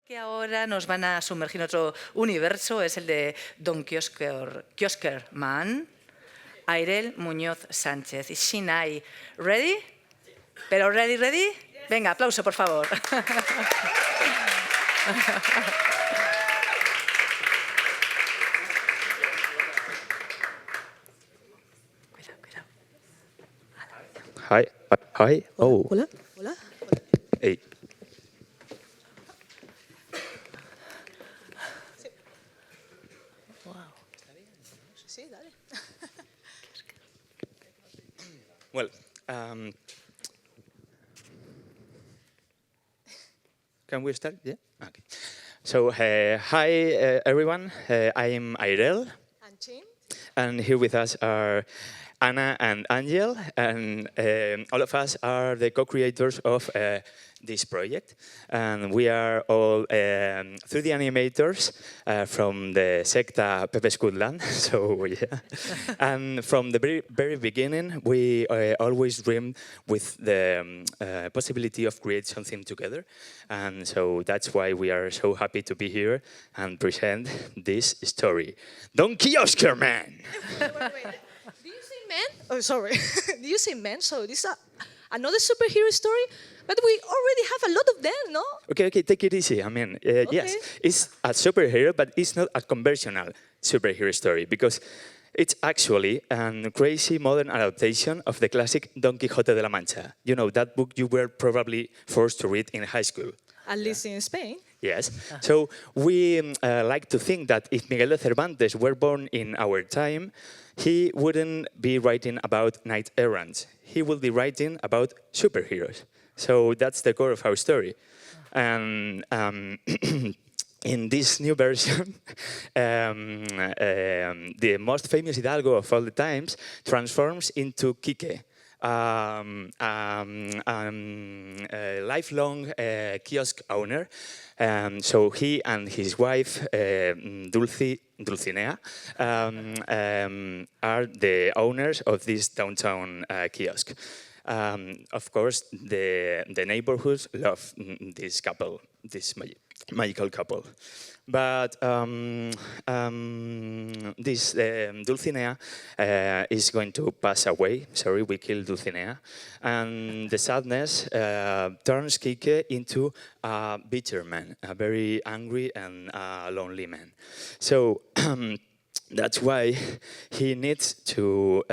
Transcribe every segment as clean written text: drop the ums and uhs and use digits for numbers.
Que ahora nos van a sumergir en otro universo, es el de Don Quiosker Man, Airel, Muñoz, Sánchez y Shinai. ¿Ready? ¿Pero ready? Venga, aplauso, por favor. Cuidado. Hi. Oh. Hola. Hey. Sí, dale. Well, can we start? Yeah. Okay. So, hi everyone. I'm Airel, And Chin? and here with us are Anna and Angel, and all of us are the co-creators of this project. And we are all 3D animators from the secta Pepe's Good Land. So yeah, and from the very beginning, we always dreamed with the possibility of create something together. And so that's why we are so happy to be here and present this story. Don Quiosker Man! Wait. Do you say man? Oh, sorry. Do you say man? So this is another superhero story? But we already have a lot of them, no? Okay, take it easy. I mean, yes, it's a superhero, but it's not a conventional superhero story because it's actually a crazy modern adaptation of the classic Don Quixote de la Mancha. You know, that book you were probably forced to read in high school. At least in Spain. Yes. So we like to think that if Miguel de Cervantes were born in our time, he wouldn't be writing about knight errants. He would be writing about superheroes. So that's the core of our story. And in this new version, the most famous Hidalgo of all the times transforms into Quique, a lifelong kiosk owner. So he and his wife, Dulcinea, are the owners of this downtown kiosk. Of course, the neighborhoods love this couple, this magical couple. But this Dulcinea is going to pass away. Sorry, we killed Dulcinea. And the sadness turns Quique into a bitter man, a very angry and lonely man. So that's why he needs to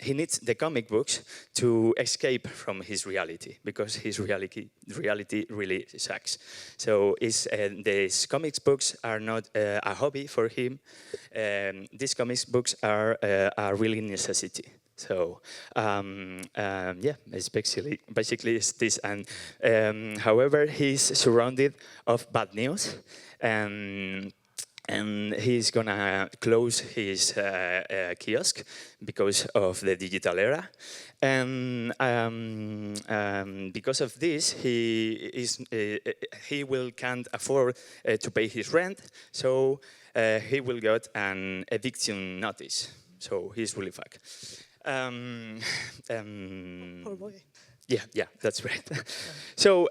he needs the comic books to escape from his reality, because his reality really sucks. So these comics books are not a hobby for him. These comics books are a really necessity. So yeah, it's basically it's this. And however, he's surrounded of bad news, and he's gonna close his kiosk because of the digital era, and because of this, he can't afford to pay his rent, so he will get an eviction notice. So he's really fucked. Poor boy. Yeah, that's right. So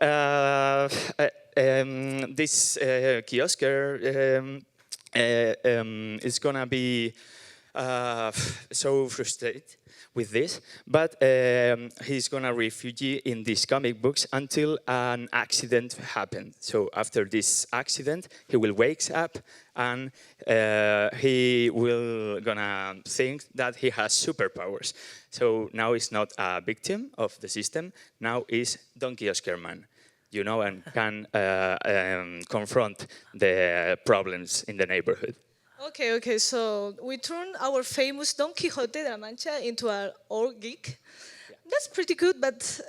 this kiosker is gonna be so frustrated with this, but he's gonna refugee in these comic books until an accident happened. So after this accident, he will wake up and he will gonna think that he has superpowers. So now he's not a victim of the system. Now he's Don Quiosker Man, you know, and can confront the problems in the neighborhood. Okay, so we turn our famous Don Quixote de la Mancha into an old geek. Yeah. That's pretty good, but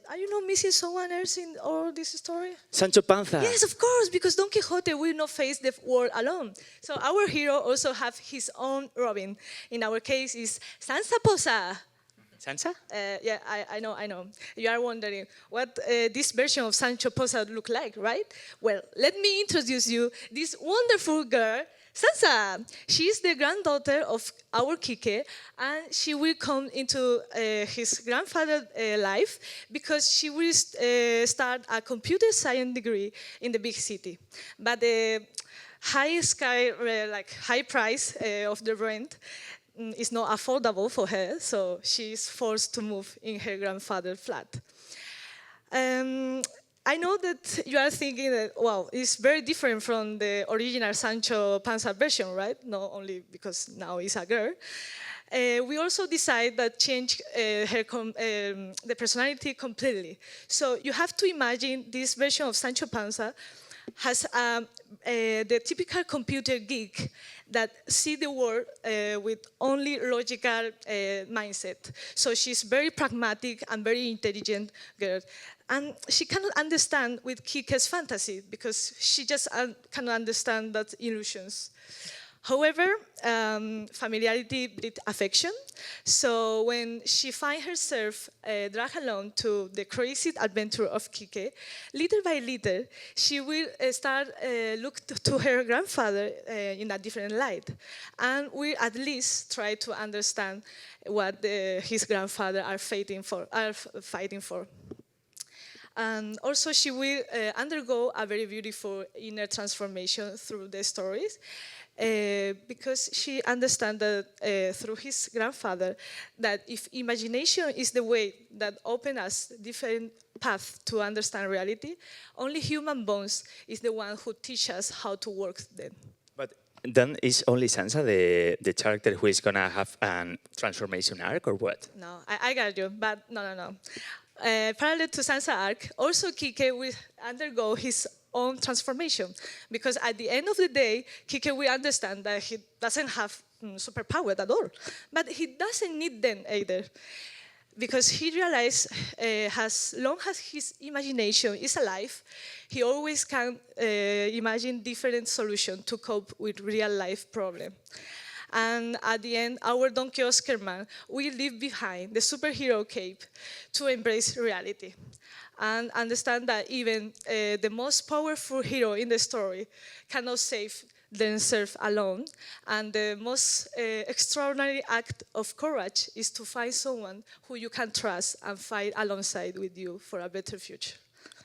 are you not missing someone else in all this story? Sancho Panza. Yes, of course, because Don Quixote will not face the world alone. So our hero also have his own Robin. In our case, is Sansa Posa. Sansa? Yeah, I know. You are wondering what this version of Sancho Panza look like, right? Well, let me introduce you this wonderful girl, Sansa. She is the granddaughter of our Kike, and she will come into his grandfather's life because she will start a computer science degree in the big city. But the high price of the rent is not affordable for her, so she is forced to move in her grandfather's flat. I know that you are thinking that, wow, it's very different from the original Sancho Panza version, right? Not only because now it's a girl. We also decided that change the personality completely. So you have to imagine this version of Sancho Panza has the typical computer geek that see the world with only logical mindset. So she's very pragmatic and very intelligent girl. And she cannot understand with Kike's fantasy because she just cannot understand that illusions. However, familiarity breeds affection. So when she finds herself dragged along to the crazy adventure of Kike, little by little, she will start look to her grandfather in a different light, and will at least try to understand what his grandfather are fighting for. And also, she will undergo a very beautiful inner transformation through the stories. Because she understands that through his grandfather, that if imagination is the way that opens us different paths to understand reality, only human bones is the one who teach us how to work them. But then is only Sansa the character who is gonna have a transformation arc or what? No, I got you, but no. Parallel to Sansa arc, also Kike will undergo his own transformation, because at the end of the day, Kike will understand that he doesn't have superpower at all, but he doesn't need them either, because he realized as long as his imagination is alive, he always can imagine different solutions to cope with real life problems. And at the end, our Don Quiosker Man will leave behind the superhero cape to embrace reality and understand that even the most powerful hero in the story cannot save themselves alone. And the most extraordinary act of courage is to find someone who you can trust and fight alongside with you for a better future.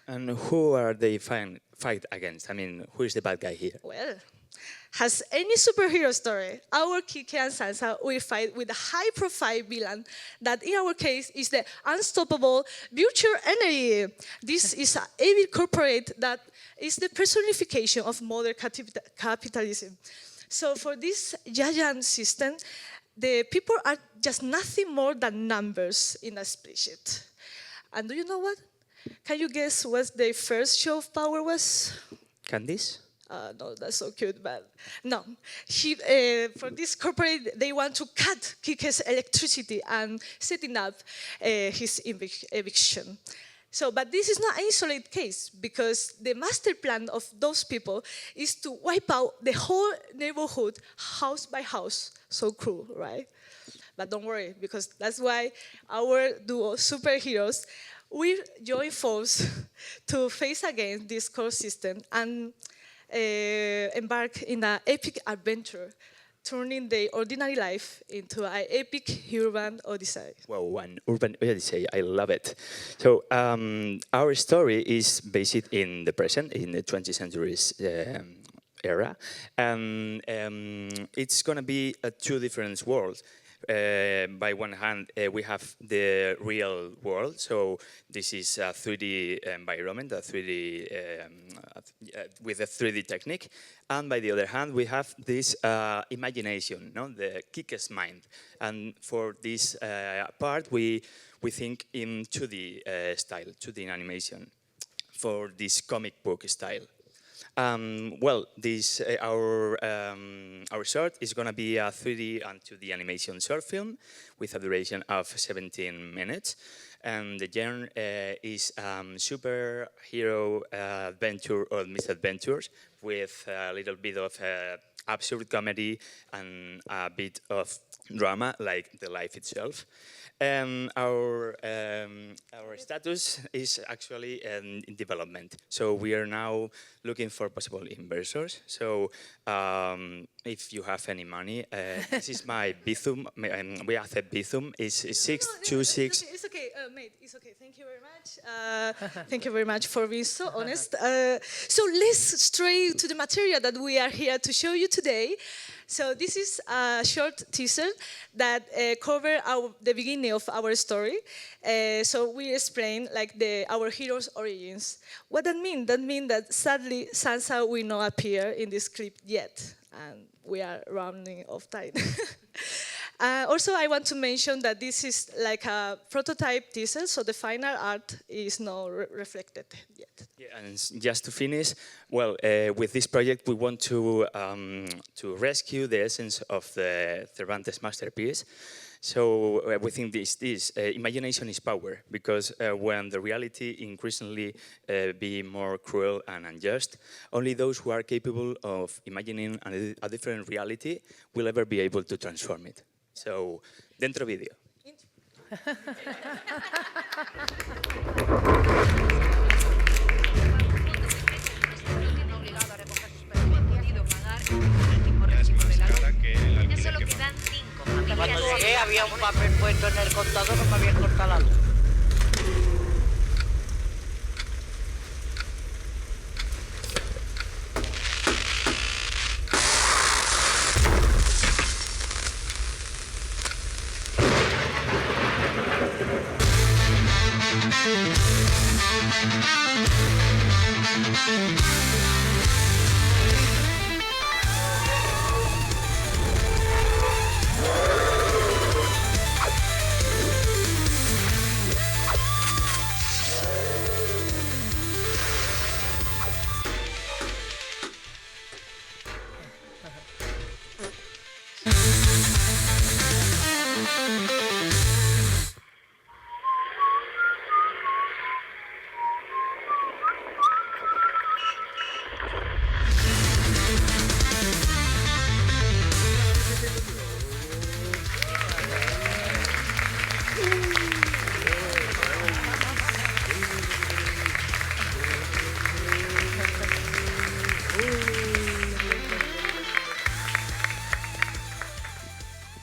And who are they fight against? I mean, who is the bad guy here? Well, as any superhero story, our Kike and Sansa will fight with a high-profile villain that, in our case, is the unstoppable Future Energy. This is an evil corporate that is the personification of modern capitalism. So for this giant system, the people are just nothing more than numbers in a spreadsheet. And do you know what? Can you guess what their first show of power was? Candice? No, that's so cute, but no. For this corporate, they want to cut Kike's electricity and setting up his eviction. So, but this is not an isolated case, because the master plan of those people is to wipe out the whole neighborhood, house by house. So cruel, right? But don't worry, because that's why our duo, superheroes, we join forces to face against this core system and embark in an epic adventure, turning their ordinary life into an epic urban odyssey. Wow, an urban odyssey, I love it. So our story is based in the present, in the 20th century's era, and it's going to be two different worlds. By one hand, we have the real world, so this is a 3D environment, a 3D with a 3D technique, and by the other hand, we have this imagination, no? The Kike's mind, and for this part, we think in 2D style, 2D animation, for this comic book style. Well, this our short is going to be a 3D and 2D animation short film with a duration of 17 minutes, and the genre is superhero adventure or misadventures with a little bit of absurd comedy and a bit of drama, like the life itself. Our status is actually in development. So we are now looking for possible investors. So if you have any money, this is my Bithum. We have a Bithum. It's 626. It's okay, mate. It's okay. Thank you very much. Thank you very much for being so honest. So let's straight to the material that we are here to show you today. So this is a short teaser that cover the beginning of our story. So we explain like our hero's origins. What that mean? That means that sadly Sansa will not appear in this clip yet, and we are running off time. Also, I want to mention that this is like a prototype teaser, so the final art is not reflected yet. Yeah, and just to finish, well, with this project, we want to rescue the essence of the Cervantes masterpiece. So we think imagination is power, because when the reality increasingly be more cruel and unjust, only those who are capable of imagining a different reality will ever be able to transform it. So, dentro vídeo. Solo quedan 5 familias. Cuando llegué había un papel puesto en el contador, no me habían cortado la luz.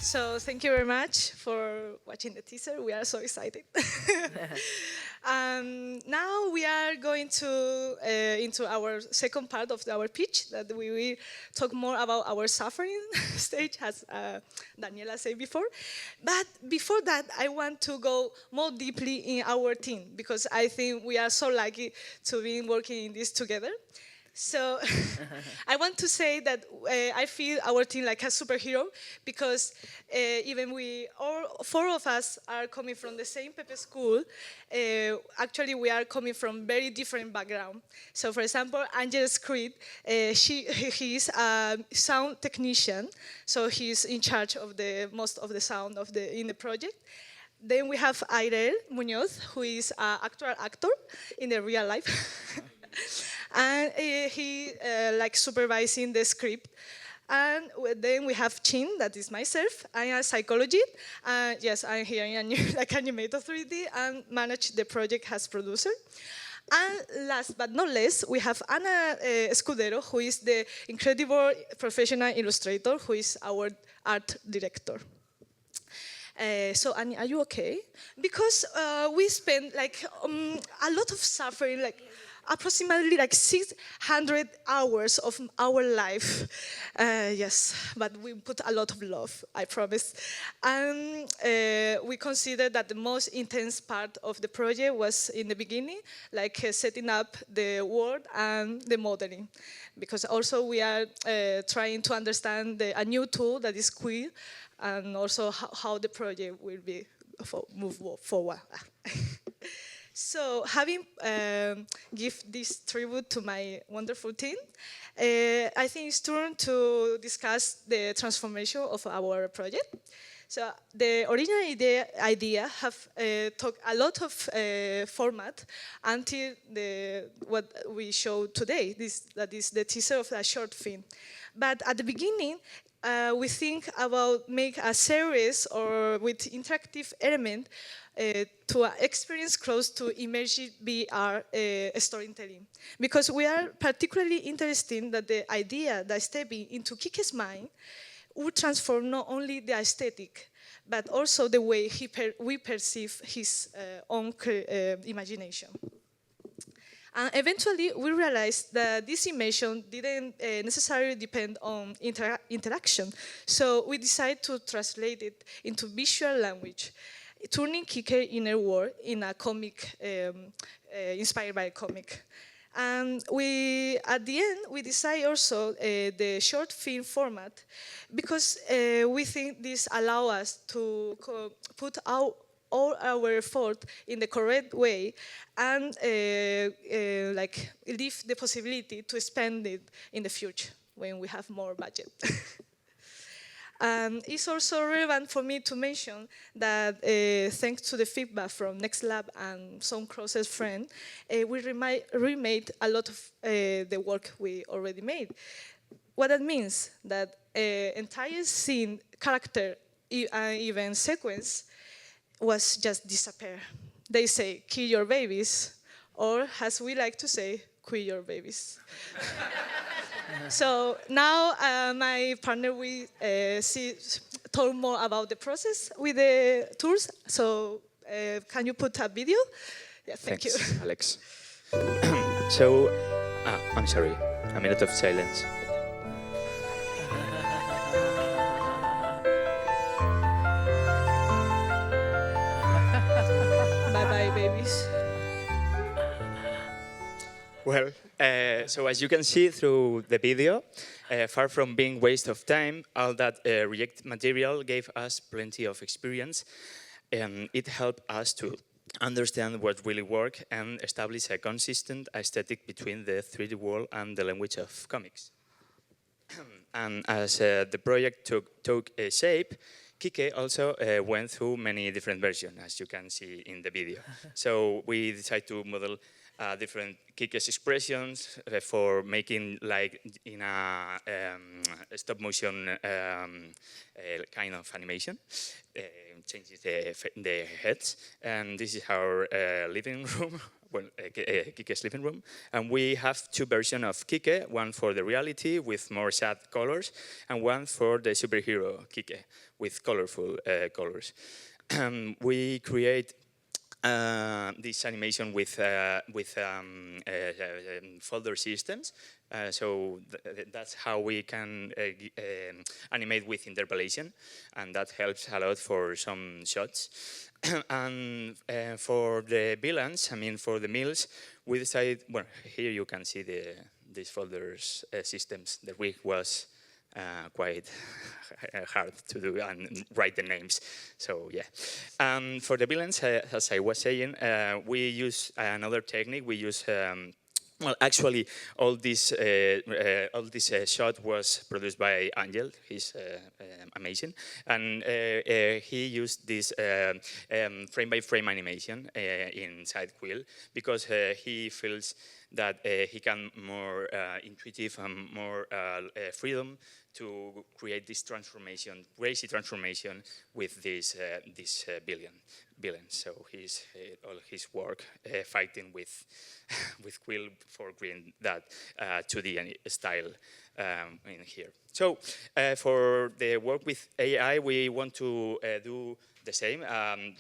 So thank you very much for watching the teaser. We are so excited. Now we are going to into our second part of our pitch, that we will talk more about our suffering stage, as Daniela said before. But before that, I want to go more deeply in our team, because I think we are so lucky to be working in this together. So I want to say that I feel our team like a superhero, because even all 4 of us are coming from the same Pepe school. Actually, we are coming from very different background. So, for example, Angel Creed, he is a sound technician, so he's in charge of most of the sound in the project. Then we have Airel Muñoz, who is an actor in the real life. And he like supervising the script. And then we have Chin, that is myself. I'm a psychologist. Yes, I'm here in like Animator 3D and manage the project as producer. And last but not least, we have Ana Escudero, who is the incredible professional illustrator, who is our art director. So, Annie, are you okay? Because we spend like a lot of suffering, like approximately like 600 hours of our life. Yes, but we put a lot of love, I promise. And we consider that the most intense part of the project was in the beginning, like setting up the world and the modeling. Because also we are trying to understand a new tool that is queer, and also how the project will be move forward. So, having give this tribute to my wonderful team, I think it's turn to discuss the transformation of our project. So, the original idea have took a lot of format until what we show today. That is the teaser of a short film. But at the beginning, we think about make a series or with interactive element to an experience close to immersive VR storytelling. Because we are particularly interested that the idea that stepping into Kike's mind would transform not only the aesthetic, but also the way we perceive his own imagination. And eventually, we realized that this immersion didn't necessarily depend on interaction. So we decided to translate it into visual language, turning Kike's inner world in a comic inspired by a comic. And at the end, we decided also the short film format because we think this allows us to put out all our effort in the correct way and like leave the possibility to spend it in the future when we have more budget. It's also relevant for me to mention that thanks to the feedback from Next Lab and some closest friends, we remade a lot of the work we already made. What that means that entire scene, character, and even sequence was just disappear. They say, kill your babies, or as we like to say, quit your babies. So now my partner will talk more about the process with the tours. So can you put a video? Yeah, thank you. Thanks, Alex. So, I'm sorry, a minute of silence. Bye-bye, babies. Well, so as you can see through the video, far from being waste of time, all that rejected material gave us plenty of experience, and it helped us to understand what really worked and establish a consistent aesthetic between the 3D world and the language of comics. And as the project took shape, Kike also went through many different versions, as you can see in the video. So we decided to model different Kike's expressions for making like in a stop motion kind of animation, changes the heads. And this is our living room, well, Kike's living room. And we have two versions of Kike, one for the reality with more sad colors, and one for the superhero Kike with colorful colors. We create this animation with folder systems. So that's how we can animate with interpolation, and that helps a lot for some shots. And for the villains, I mean for the mills, we decided, well, here you can see these folders systems. The rig was quite hard to do and write the names. So yeah. For the villains, as I was saying, we use another technique. We use well, actually, all this shot was produced by Angel. He's amazing, and he used this frame-by-frame animation inside Quill because he feels that he can more intuitive and more freedom to create this transformation, crazy transformation with this villain. So all his work fighting with Quill for creating that 2D style in here. So for the work with AI, we want to do the same,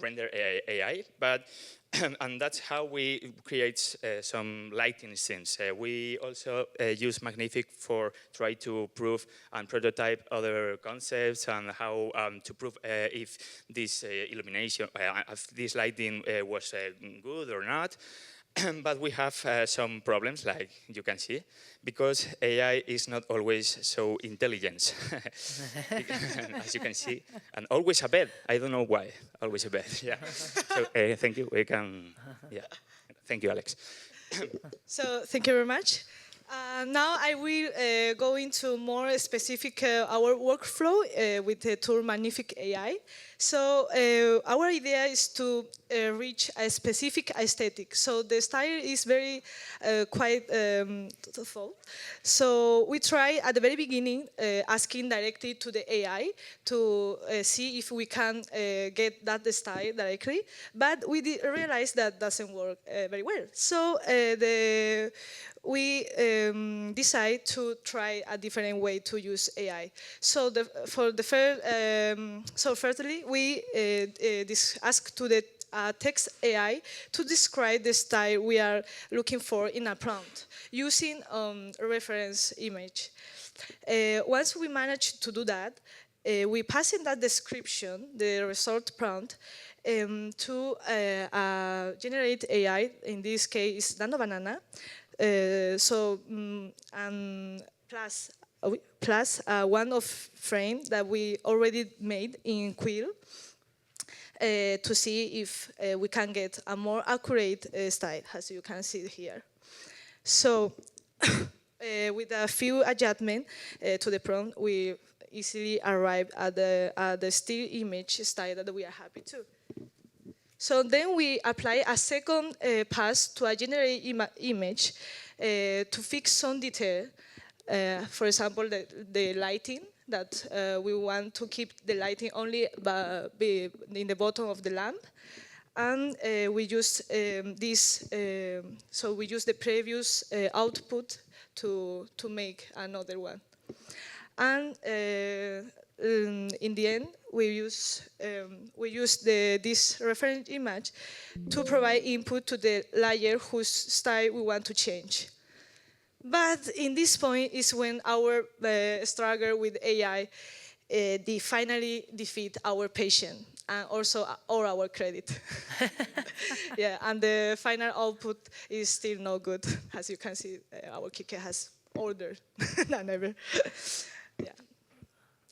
render AI, but and that's how we create some lighting scenes. We also use Magnific for try to prove and prototype other concepts and how to prove if this illumination, if this lighting was good or not. But we have some problems, like you can see, because AI is not always so intelligent, as you can see, and always a bad. I don't know why, always a bad. Yeah. So thank you. We can. Yeah. Thank you, Alex. So thank you very much. Now I will go into more specific our workflow with the tool Magnific AI. So our idea is to reach a specific aesthetic. So the style is very quite thoughtful. So we try at the very beginning asking directly to the AI to see if we can get that style directly, but we realized that doesn't work very well. So we decide to try a different way to use AI. So firstly, we ask to the text AI to describe the style we are looking for in a prompt using a reference image. Once we manage to do that, we pass in that description, the result prompt, to generate AI. In this case, Nano Banana. Plus one of frame that we already made in Quill to see if we can get a more accurate style, as you can see here. So with a few adjustments to the prompt, we easily arrive at the still image style that we are happy to. So then we apply a second pass to a generate image to fix some detail. For example, the lighting, that we want to keep the lighting only in the bottom of the lamp. And we use so we use the previous output to make another one. And in the end, we use this reference image to provide input to the layer whose style we want to change. But in this point is when our struggle with AI finally defeat our patient and also or our credit. Yeah, and the final output is still no good. As you can see, our Kike has older than ever. Yeah.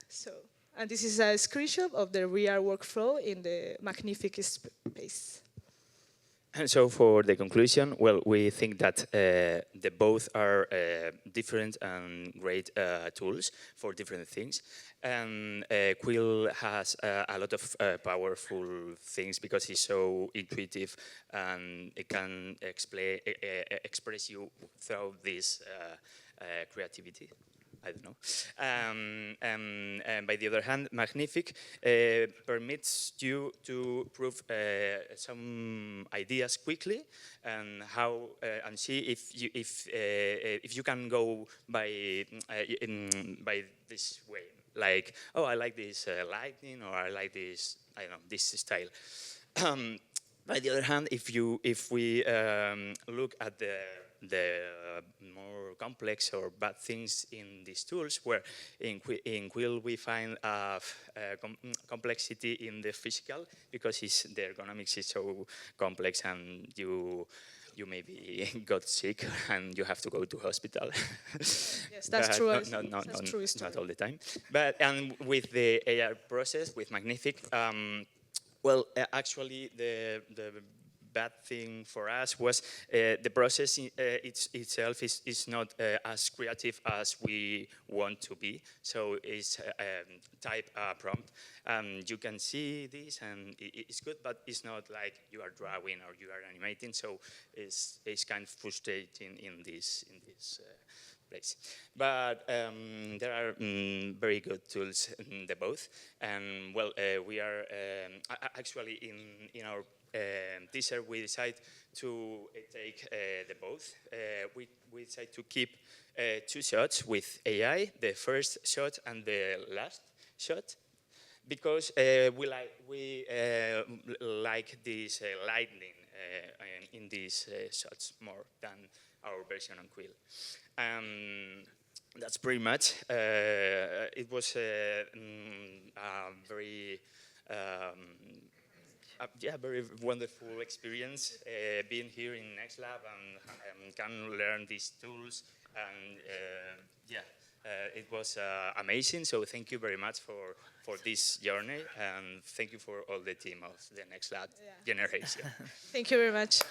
So, and this is a screenshot of the real workflow in the magnific space. And so for the conclusion, well, we think that the both are different and great tools for different things. And Quill has a lot of powerful things because it's so intuitive and it can express you through this creativity. I don't know. And by the other hand, Magnific permits you to prove some ideas quickly and how and see if you can go by this way. Like, oh, I like this lighting, or I like this, I don't know, this style. By the other hand, if we look at the more complex or bad things in these tools, where in Quill we find complexity in the physical, because the ergonomics is so complex and you maybe got sick and you have to go to hospital. Yes, that's true. Not all the time. But and with the AI process, with Magnific, well, actually the bad thing for us was the process itself is not as creative as we want to be. So it's type a prompt, and you can see this, and it's good, but it's not like you are drawing or you are animating. So it's kind of frustrating in this place. But there are very good tools in the both, and well, we are actually in our teaser we decide to take the both. We decide to keep 2 shots with AI, the first shot and the last shot, because we like this lightning in these shots more than our version on Quill. That's pretty much. It was a very very wonderful experience being here in Next Lab and can learn these tools, and it was amazing. So thank you very much for this journey, and thank you for all the team of the Next Lab generation. Thank you very much.